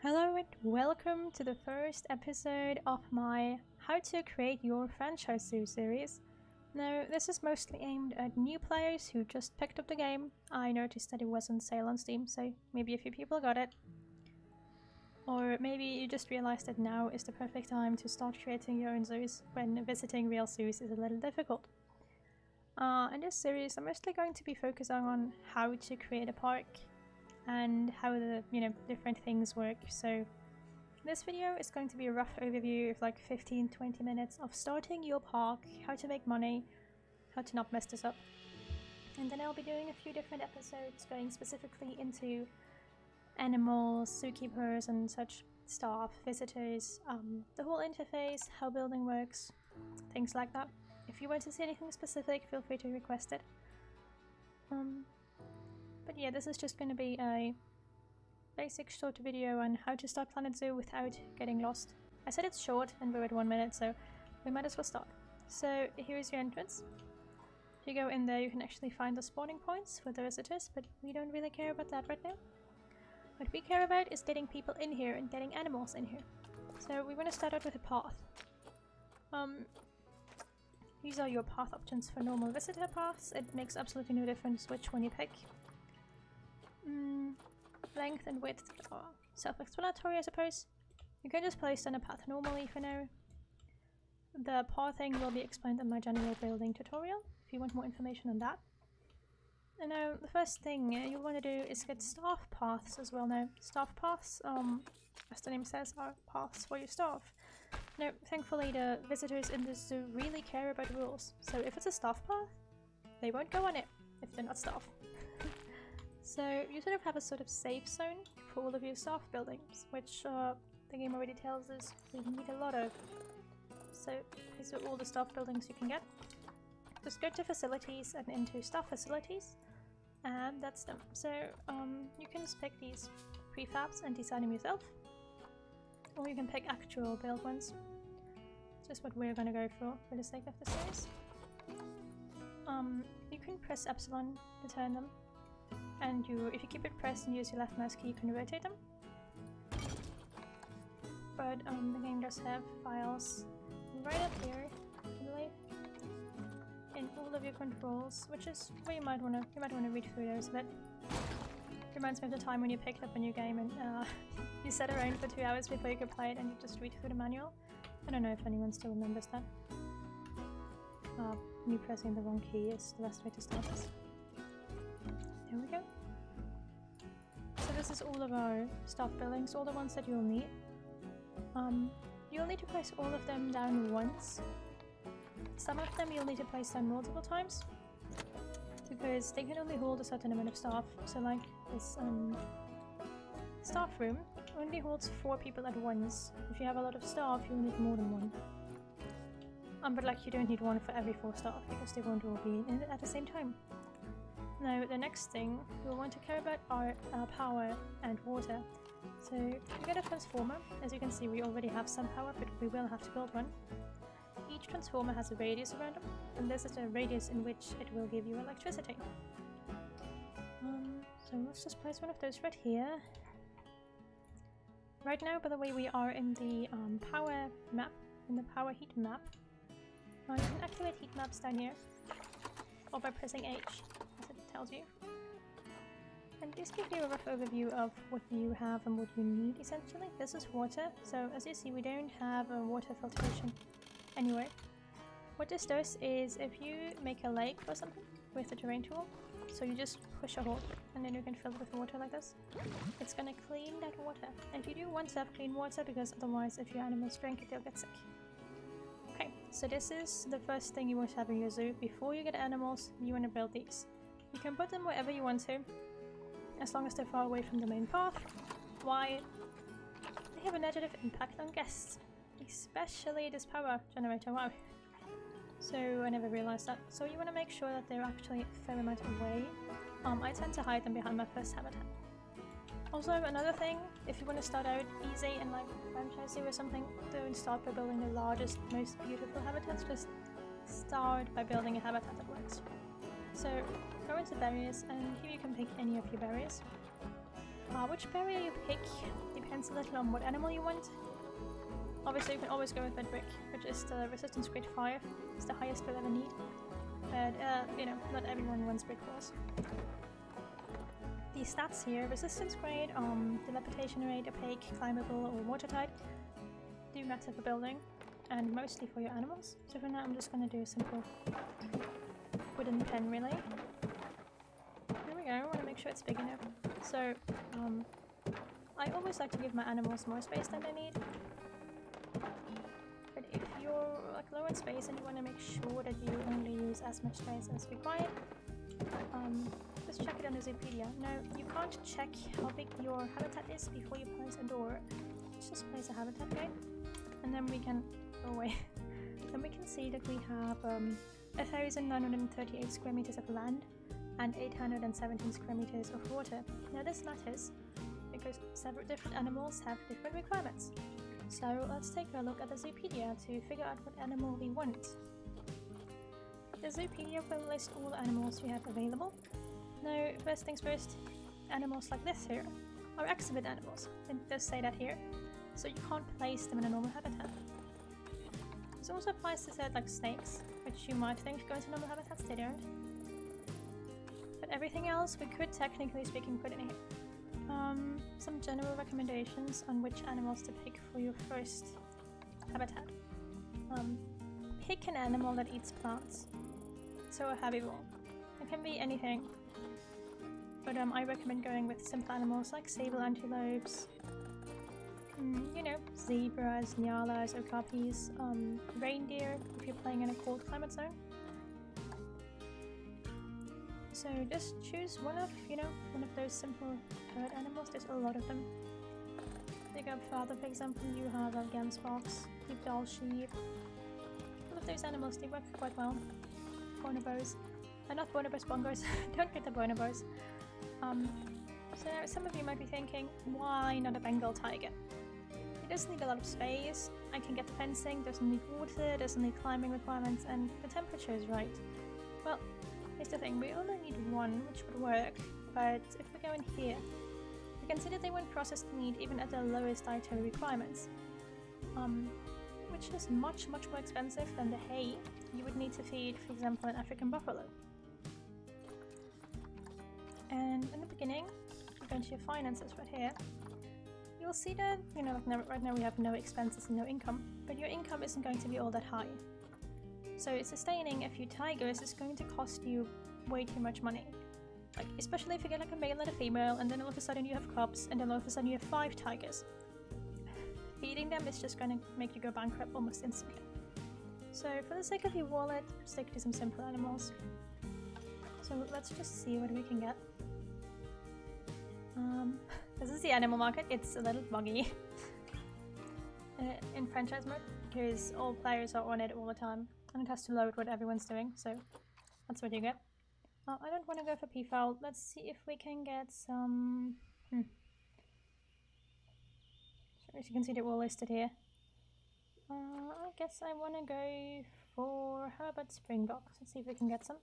Hello and welcome to the first episode of my How to Create Your Franchise Zoo series. Now, this is mostly aimed at new players who just picked up the game. I noticed that it was on sale on Steam, so maybe a few people got it. Or maybe you just realized that now is the perfect time to start creating your own zoos when visiting real zoos is a little difficult. In this series, I'm mostly going to be focusing on how to create a park and how the different things work. So this video is going to be a rough overview of like 15-20 minutes of starting your park, how to make money, how to not mess this up. And then I'll be doing a few different episodes going specifically into animals, zookeepers and such, staff, visitors, the whole interface, how building works, things like that. If you want to see anything specific, feel free to request it. But yeah, this is just going to be a basic short video on how to start Planet Zoo without getting lost. I said it's short and we're at 1 minute, so we might as well start. So here's your entrance. If you go in there, you can actually find the spawning points for the visitors, but we don't really care about that right now. What we care about is getting people in here and getting animals in here. So we want to start out with a path. These are your path options for normal visitor paths. It makes absolutely no difference which one you pick. Length and width are self-explanatory, I suppose. You can just place down a path normally for now. The pathing will be explained in my general building tutorial if you want more information on that. And now the first thing you want to do is get staff paths as well. Now, staff paths, as the name says, are paths for your staff. Now, thankfully the visitors in this zoo really care about rules, so if it's a staff path, they won't go on it if they're not staff. So you sort of have a sort of safe zone for all of your staff buildings, which the game already tells us we need a lot of. So these are all the staff buildings you can get. Just go to facilities and into staff facilities, and that's them. So you can just pick these prefabs and design them yourself, or you can pick actual build ones. Just what we're going to go for the sake of the series. You can press epsilon to turn them. And if you keep it pressed and use your left mouse key, you can rotate them. But the game does have files right up here, I believe, in all of your controls, which is where you might wanna read through those a bit. Reminds me of the time when you picked up a new game and you sat around for 2 hours before you could play it and you just read through the manual. I don't know if anyone still remembers that. Me pressing the wrong key is the best way to start this. There we go. So this is all of our staff buildings, all the ones that you'll need. You'll need to place all of them down once. Some of them you'll need to place down multiple times, because they can only hold a certain amount of staff. So like this staff room only holds 4 people at once. If you have a lot of staff, you'll need more than one. But like you don't need one for every 4 staff, because they won't all be in it at the same time. Now, the next thing we'll want to care about are power and water. So you get a transformer. As you can see, we already have some power, but we will have to build one. Each transformer has a radius around them, and this is the radius in which it will give you electricity. So let's just place one of those right here. Right now, by the way, we are in the power map, in the power heat map. You can activate heat maps down here, or by pressing H. Tells you. And this gives you a rough overview of what you have and what you need essentially. This is water, so as you see we don't have a water filtration anywhere. What this does is if you make a lake or something with the terrain tool, so you just push a hole and then you can fill it with water like this, it's gonna clean that water. And you do want to have clean water because otherwise if your animals drink it they'll get sick. Okay, so this is the first thing you want to have in your zoo. Before you get animals, you want to build these. You can put them wherever you want to, as long as they're far away from the main path. Why? They have a negative impact on guests, especially this power generator. Wow. So I never realized that. So you want to make sure that they're actually a fair amount away. I tend to hide them behind my first habitat. Also, another thing, if you want to start out easy and like franchise or something, don't start by building the largest, most beautiful habitats. Just start by building a habitat that works. So go into barriers, and here you can pick any of your barriers. Which barrier you pick depends a little on what animal you want. Obviously you can always go with that brick, which is the resistance grade 5. It's the highest we'll ever need. But, you know, not everyone wants brick walls. The stats here, resistance grade, dilapidation rate, opaque, climbable, or watertight, do matter for building, and mostly for your animals. So for now I'm just gonna do a simple wooden pen really. There we go, I wanna make sure it's big enough. So, I always like to give my animals more space than they need. But if you're like low in space and you wanna make sure that you only use as much space as required, just check it on the Zoopedia. No, you can't check how big your habitat is before you place a door. Let's just place a habitat guide, and then we can go away. Then we can see that we have 1,938 square meters of land and 817 square meters of water. Now this matters because several different animals have different requirements. So let's take a look at the Zoopedia to figure out what animal we want. The Zoopedia will list all the animals you have available. Now, first things first, animals like this here are exhibit animals. It does say that here, so you can't place them in a normal habitat. This also applies to said like snakes, which you might think go into normal habitats, they don't. But everything else we could technically speaking put in here. Some general recommendations on which animals to pick for your first habitat. Pick an animal that eats plants. So a herbivore. It can be anything. But I recommend going with simple animals like sable antelopes, you know, zebras, nyalas, okapis, reindeer if you're playing in a cold climate zone. So just choose one of those simple herd animals. There's a lot of them. Dig up further, for example, you have gamsbox, sheepdog, sheep. All of those animals, they work quite well. Bonobos. Not bonobos, bongos. Don't get the bonobos. So some of you might be thinking, why not a Bengal tiger? It doesn't need a lot of space, I can get fencing, doesn't need water, doesn't need climbing requirements, and the temperature is right. Well, here's the thing, we only need one, which would work, but if we go in here, you can see that they won't process meat even at the lowest dietary requirements. Which is much more expensive than the hay you would need to feed, for example, an African buffalo. And in the beginning, we're going to your finances right here. You'll see that, like right now we have no expenses and no income, but your income isn't going to be all that high. So sustaining a few tigers is going to cost you way too much money. Like, especially if you get like a male and a female, and then all of a sudden you have cubs, and then all of a sudden you have 5 tigers. Feeding them is just going to make you go bankrupt almost instantly. So for the sake of your wallet, stick to some simple animals. So let's just see what we can get. This is the animal market. It's a little buggy in franchise mode because all players are on it all the time and it has to load what everyone's doing, so that's what you get. I don't want to go for peafowl. Let's see if we can get some... So as you can see, they're all listed here. I guess I want to go for Herbert Springboks. Let's see if we can get some.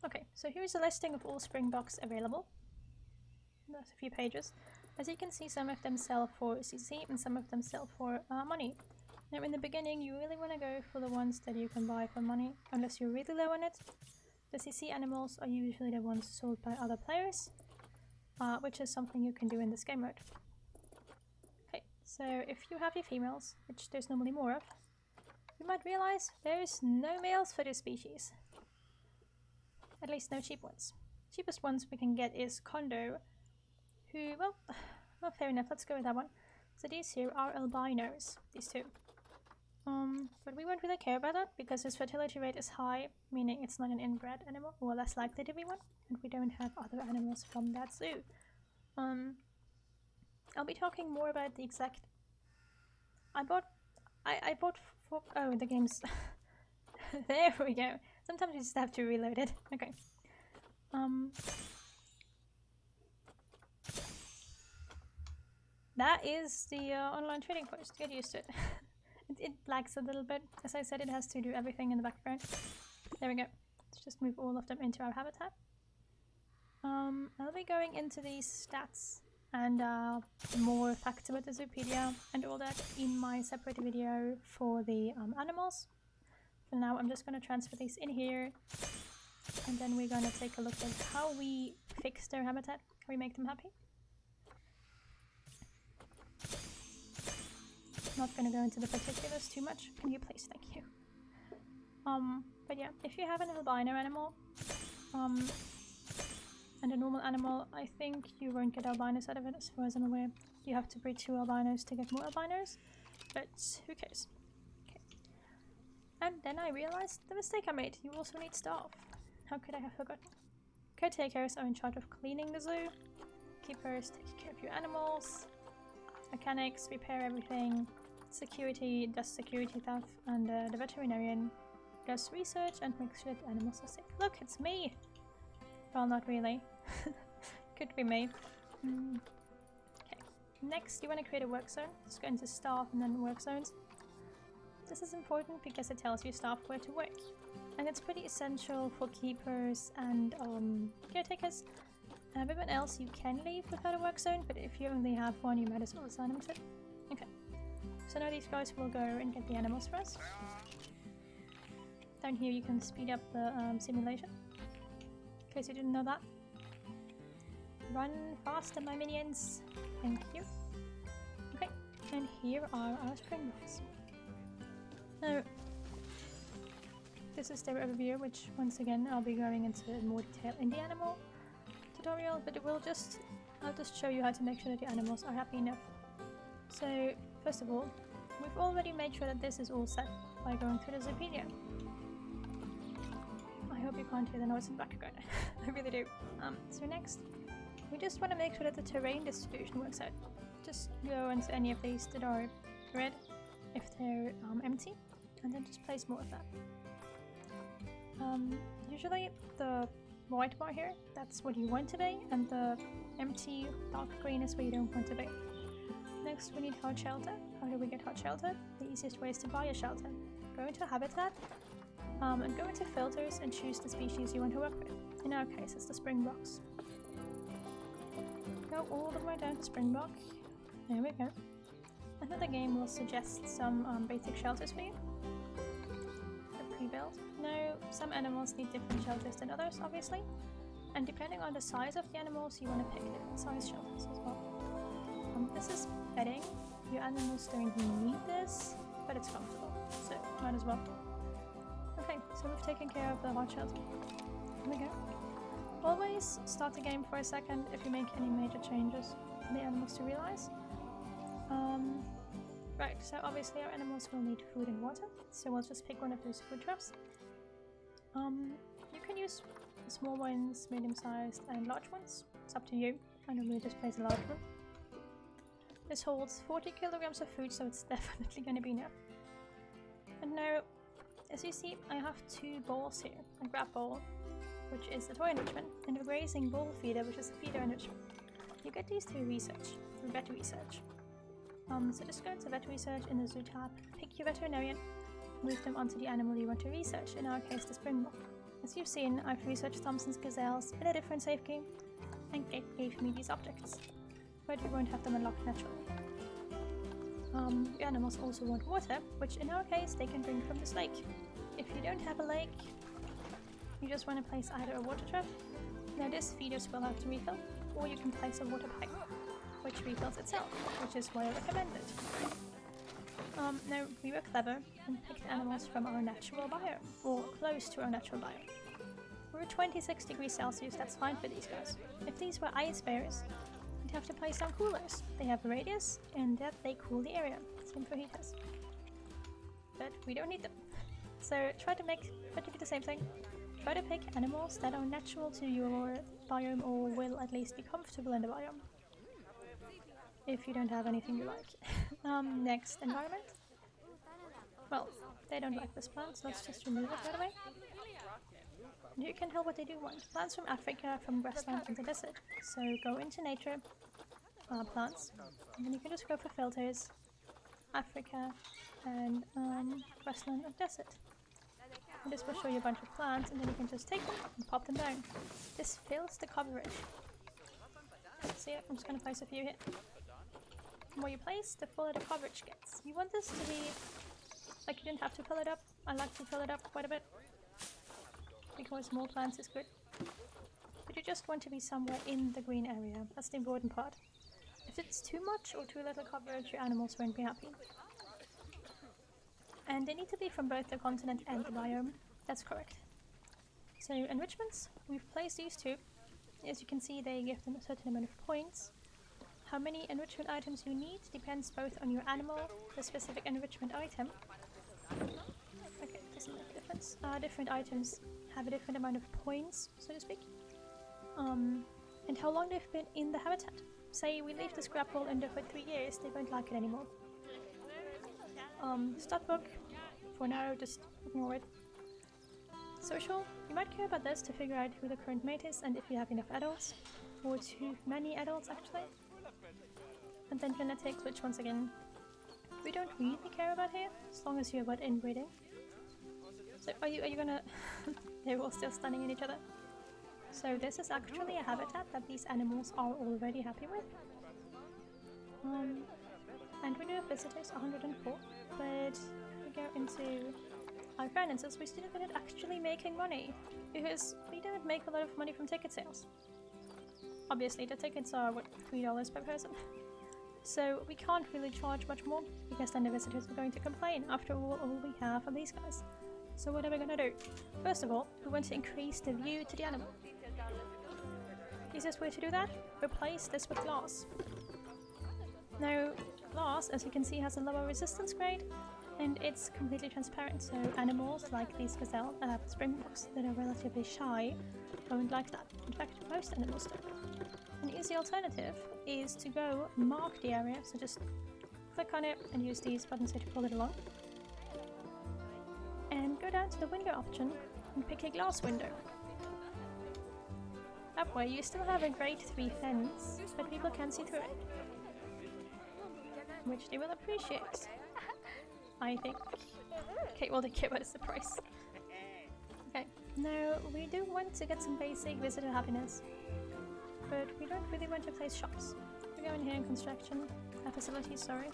Okay, so here's a listing of all Springboks available. There's a few pages. As you can see, some of them sell for CC and some of them sell for money. Now in the beginning, you really want to go for the ones that you can buy for money, unless you're really low on it. The CC animals are usually the ones sold by other players, which is something you can do in this game mode. Okay, so if you have your females, which there's normally more of, you might realize there's no males for this species. At least no cheap ones. Cheapest ones we can get is Kondo, who, well, fair enough, let's go with that one. So these here are albinos, these two. But we won't really care about that because his fertility rate is high, meaning it's not an inbred animal, or less likely to be one, and we don't have other animals from that zoo. I'll be talking more about the exact... I bought four... Oh, the game's... There we go. Sometimes you just have to reload it. Okay. That is the online trading post. Get used to it. It lags a little bit. As I said, it has to do everything in the background. There we go. Let's just move all of them into our habitat. I'll be going into these stats and more facts about the Zoopedia and all that in my separate video for the animals. For now, I'm just going to transfer these in here, and then we're going to take a look at how we fix their habitat, how we make them happy. Not going to go into the particulars too much. Can you please? Thank you. But yeah, if you have an albino animal, and a normal animal, I think you won't get albinos out of it as far as I'm aware. You have to breed 2 albinos to get more albinos, but who cares? Okay. And then I realized the mistake I made. You also need staff. How could I have forgotten? Caretakers are in charge of cleaning the zoo. Keepers take care of your animals. Mechanics repair everything. Security does security stuff, and the veterinarian does research and makes sure the animals are safe. Look, it's me! Well, not really. Could be me. Okay. Next, you want to create a work zone. Just go into staff and then work zones. This is important because it tells your staff where to work. And it's pretty essential for keepers and caretakers. Everyone else you can leave without a work zone, but if you only have one, you might as well assign them to it. Okay. So now these guys will go and get the animals for us. Down here you can speed up the simulation. In case you didn't know that. Run faster, my minions. Thank you. Okay, and here are our spring balls. Now, this is their overview, which once again I'll be going into more detail in the animal tutorial, but I'll just show you how to make sure that your animals are happy enough. So, first of all, we've already made sure that this is all set by going through the Zoopedia. I hope you can't hear the noise in the background. I really do. So next, we just want to make sure that the terrain distribution works out. Just go into any of these that are red if they're empty, and then just place more of that. Usually the white bar here, that's what you want to be, and the empty dark green is where you don't want to be. Next, we need hot shelter. How do we get hot shelter? The easiest way is to buy a shelter. Go into habitat, and go into filters and choose the species you want to work with. In our case, it's the springbok. Go all the way down to springbok. There we go. And then the game will suggest some basic shelters for you. The pre-built. Now, some animals need different shelters than others, obviously. And depending on the size of the animals, you want to pick different size shelters as well. This is bedding. Your animals don't need this, but it's comfortable, so might as well. Okay, so we've taken care of the hot shelter. Here we go. Always start the game for a second if you make any major changes for the animals to realize. Right, so obviously our animals will need food and water, so we'll just pick one of those food traps. You can use small ones, medium-sized, and large ones. It's up to you. I normally just place a large one. This holds 40 kilograms of food, so it's definitely going to be enough. And now, as you see, I have 2 balls here. A grab ball, which is the toy enrichment, and a grazing ball feeder, which is a feeder enrichment. You get these through research, through vet research. So just go into vet research in the zoo tab, pick your veterinarian, move them onto the animal you want to research, in our case the springbok. As you've seen, I've researched Thompson's gazelles in a different save game, and it gave me these objects, but you won't have them unlocked naturally. The animals also want water, which in our case they can drink from this lake. If you don't have a lake, you just want to place either a water trap, now this feeders will have to refill, or you can place a water pipe, which refills itself, which is why I recommend it. Now, we were clever and picked animals from our natural biome, or close to our natural biome. We're at 26 degrees Celsius, that's fine for these guys. If these were ice bears, we'd have to place some coolers. They have a radius, and that they cool the area. Same for heaters. But we don't need them. So try to do the same thing. Try to pick animals that are natural to your biome, or will at least be comfortable in the biome. If you don't have anything you like. Next, environment. Well, they don't like this plant, so let's just remove it right away. And you can tell what they do want. Plants from Africa, from grassland, and the desert. So go into nature, plants, and then you can just go for filters, Africa, and grassland and desert. And this will show you a bunch of plants, and then you can just take them and pop them down. This fills the coverage. See it? I'm just gonna place a few here. The more you place, the fuller the coverage gets. You want this to be like you didn't have to fill it up. I like to fill it up quite a bit because more plants is good. But you just want to be somewhere in the green area. That's the important part. If it's too much or too little coverage, your animals won't be happy. And they need to be from both the continent and the biome. That's correct. So enrichments, we've placed these two. As you can see, they give them a certain amount of points. How many enrichment items you need depends both on your animal, the specific enrichment item. Okay, doesn't make a difference. Different items have a different amount of points, so to speak. And how long they've been in the habitat. Say we leave the scrap hole in there for 3 years, they won't like it anymore. Stat book, for now, just ignore it. Social, you might care about this to figure out who the current mate is and if you have enough adults, or too many adults actually. And then genetic, which once again, we don't really care about here, as long as you avoid inbreeding. So are you gonna... They're all still standing at each other. So this is actually a habitat that these animals are already happy with. And we do have visitors, 104, but we go into our finances, we still not actually making money, because we don't make a lot of money from ticket sales. Obviously the tickets are, what, $3 per person? So we can't really charge much more, because then the visitors are going to complain. After all we have are these guys. So what are we gonna do? First of all, we want to increase the view to the animal. Easiest way to do that? Replace this with glass. Now, glass, as you can see, has a lower resistance grade, and it's completely transparent, so animals like these gazelle, springboks that are relatively shy won't like that. In fact, most animals don't. An easy alternative is to go mark the area, so just click on it and use these buttons here to pull it along. And go down to the window option and pick a glass window. That way you still have a grade 3 fence, but people can see through it. Which they will appreciate, I think. Okay, well they care what is the price. Okay, now we do want to get some basic visitor happiness, but we don't really want to place shops. We go in here in construction, facilities, sorry.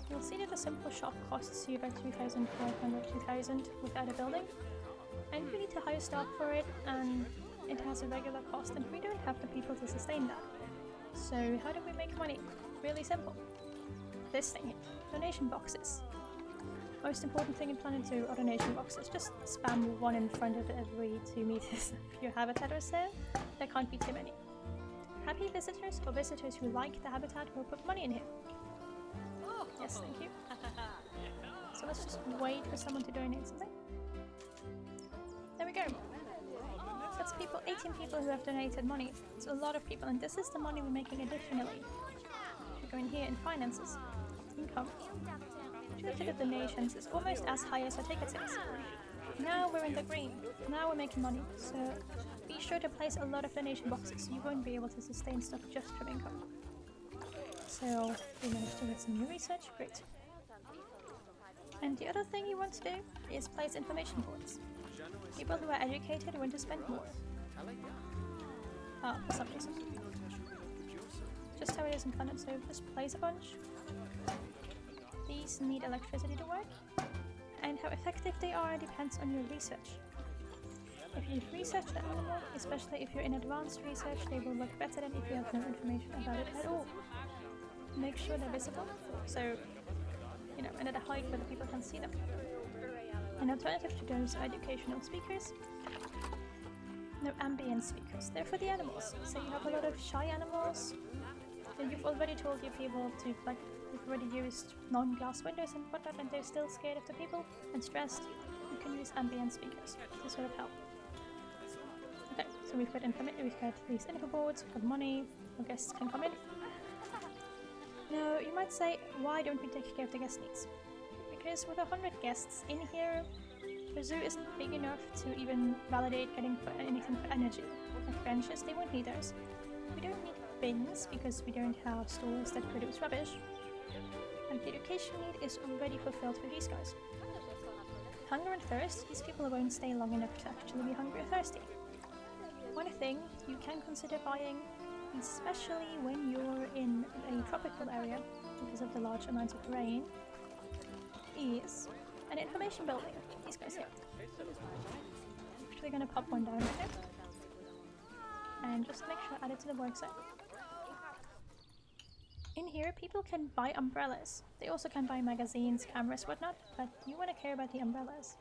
You'll see that a simple shop costs you about 2,500, 2,000 without a building, and we need to hire staff for it, and it has a regular cost, and we don't have the people to sustain that. So how do we make money? Really simple. This thing here, donation boxes. Most important thing in Planet Zoo are donation boxes. Just spam one in front of every 2 meters of your habitat or so. There can't be too many. Happy visitors or visitors who like the habitat will put money in here. Yes, thank you. So let's just wait for someone to donate something. There we go. That's people, 18 people who have donated money. It's a lot of people, and this is the money we're making additionally. We go in here in finances, income. Due to the donations, it's almost as high as our ticket sales. Now we're in the green. Now we're making money. So be sure to place a lot of donation boxes. You won't be able to sustain stuff just from income. So we managed to get some new research. Great. And the other thing you want to do is place information boards. People who are educated want to spend more. For some reason. Just how it is in Planet Zoo, just place a bunch. These need electricity to work, and how effective they are depends on your research. If you've researched the animal, especially if you're in advanced research, they will look better than if you have no information about it at all. Make sure they're visible, so, you know, and at a height where the people can see them. An alternative to those are educational speakers. No, ambient speakers. They're for the animals. So you have a lot of shy animals, and you've already told your people to, like, you've already used non-glass windows and whatnot, and they're still scared of the people and stressed. You can use ambient speakers to sort of help. Okay, so we've got we've got these info boards, we've got money, our guests can come in. Now, you might say, why don't we take care of the guest needs? Because with 100 guests in here, the zoo isn't big enough to even validate getting anything for energy. Like benches, they won't need those. We don't need bins because we don't have stores that produce rubbish. And the education need is already fulfilled for these guys. hunger and thirst, these people won't stay long enough to actually be hungry or thirsty. One thing you can consider buying, especially when you're in a tropical area because of the large amounts of rain, is an information building. These guys here. Actually gonna pop one down right there. And just make sure I add it to the work zone. In here, people can buy umbrellas. They also can buy magazines, cameras, whatnot, but you want to care about the umbrellas.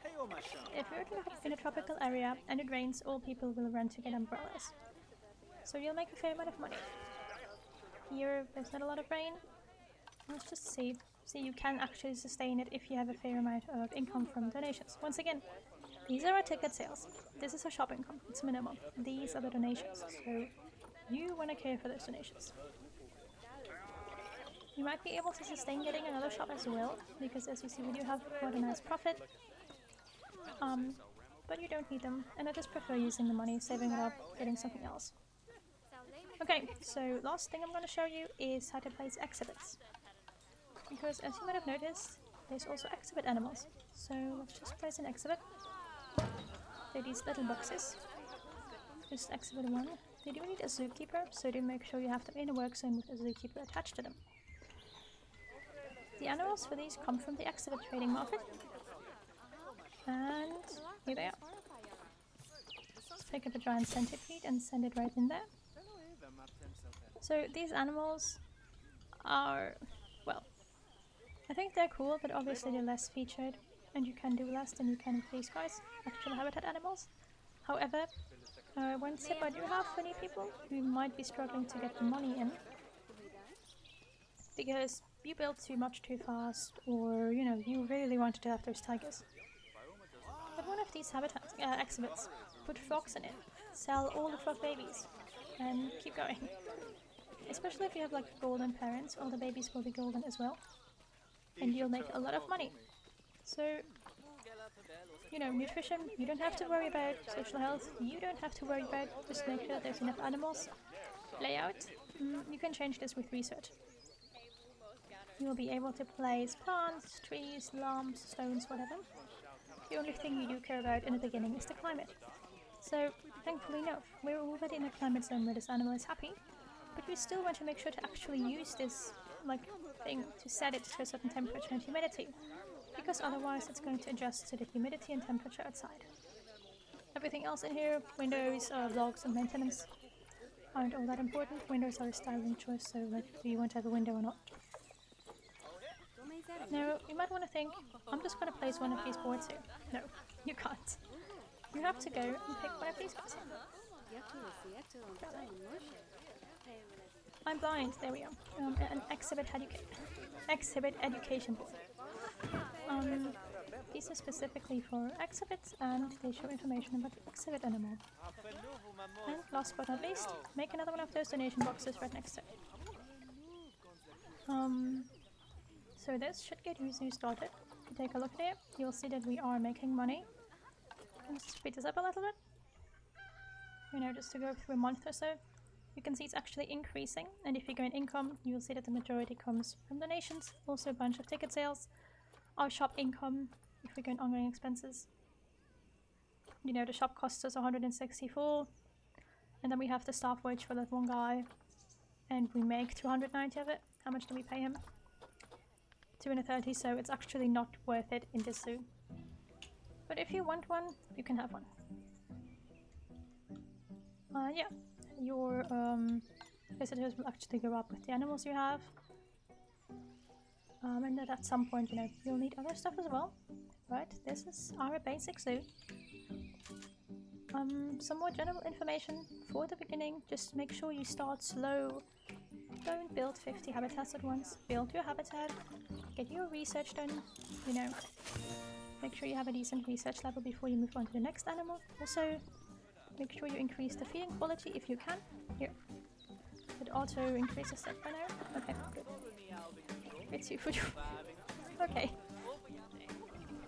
If you're in a tropical area and it rains, all people will run to get umbrellas. So you'll make a fair amount of money. Here, there's not a lot of rain. Let's just see. See, you can actually sustain it if you have a fair amount of income from donations. Once again, these are our ticket sales. This is our shop income. It's minimum. These are the donations. So you want to care for those donations. You might be able to sustain getting another shop as well, because as you see, we do have quite a nice profit. But you don't need them, and I just prefer using the money, saving it up, getting something else. Okay, so last thing I'm going to show you is how to place exhibits. Because as you might have noticed, there's also exhibit animals. So let's just place an exhibit. They're these little boxes. Just exhibit 1. They do need a zookeeper, so do make sure you have them in a work zone with a zookeeper attached to them. The animals for these come from the exhibit trading market. And here they are. Let's pick up a giant centipede and send it right in there. So these animals are, well, I think they're cool, but obviously they're less featured, and you can do less than you can with these guys, actual habitat animals. However, one tip I do have for any people who might be struggling to get the money in, because you build too much too fast, or you really wanted to have those tigers. But one of these habitat exhibits, put frogs in it, sell all the frog babies, and keep going. Especially if you have like golden parents, all the babies will be golden as well, and you'll make a lot of money. So, nutrition, you don't have to worry about. Social health, you don't have to worry about. Just make sure that there's enough animals. Layout, you can change this with research. You'll be able to place plants, trees, lumps, stones, whatever. The only thing you do care about in the beginning is the climate. So, thankfully enough, we're already in a climate zone where this animal is happy, but we still want to make sure to actually use this thing to set it to a certain temperature and humidity, because otherwise it's going to adjust to the humidity and temperature outside. Everything else in here, windows, logs and maintenance, aren't all that important. Windows are a styling choice, so do you want to have a window or not? Now, you might want to think, I'm just going to place one of these boards here. No, you can't. You have to go and pick one of these guys. I'm blind, there we are. An exhibit education board. These are specifically for exhibits, and they show information about the exhibit animal. And last but not least, make another one of those donation boxes right next to it. So this should get you started. If you take a look there, you'll see that we are making money. Let's speed this up a little bit. Just to go through a month or so. You can see it's actually increasing, and if you go in income, you'll see that the majority comes from donations, also a bunch of ticket sales, our shop income, if we go in ongoing expenses. The shop costs us 164, and then we have the staff wage for that one guy, and we make 290 of it. How much do we pay him? 230, so it's actually not worth it in this zoo. But if you want one, you can have one. Yeah, your visitors will actually go up with the animals you have. And then at some point, you'll need other stuff as well. But this is our basic zoo. Some more general information for the beginning. Just make sure you start slow. Don't build 50 habitats at once. Build your habitat. Get your research done. Make sure you have a decent research level before you move on to the next animal. Also, make sure you increase the feeding quality if you can. Here. It auto increases that by now. Okay, good. It's your food. Okay.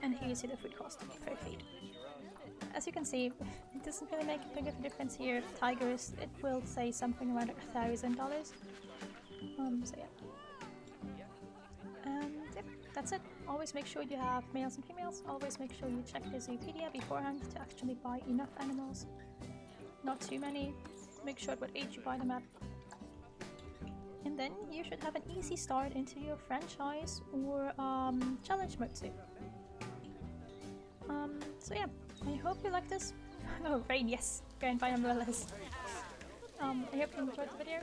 And here you see the food cost per feed. As you can see, it doesn't really make a big of a difference here. Tigers, it will say something around $1,000. So yeah. And yep. that's it. Always make sure you have males and females. Always make sure you check the Zoopedia beforehand to actually buy enough animals. Not too many. Make sure at what age you buy the map. And then you should have an easy start into your franchise or challenge mode too. So yeah, I hope you like this. Oh, rain, yes. Go and buy umbrellas. I hope you enjoyed the video.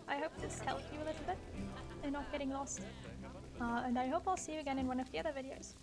I hope this helped you a little bit in not getting lost. And I hope I'll see you again in one of the other videos.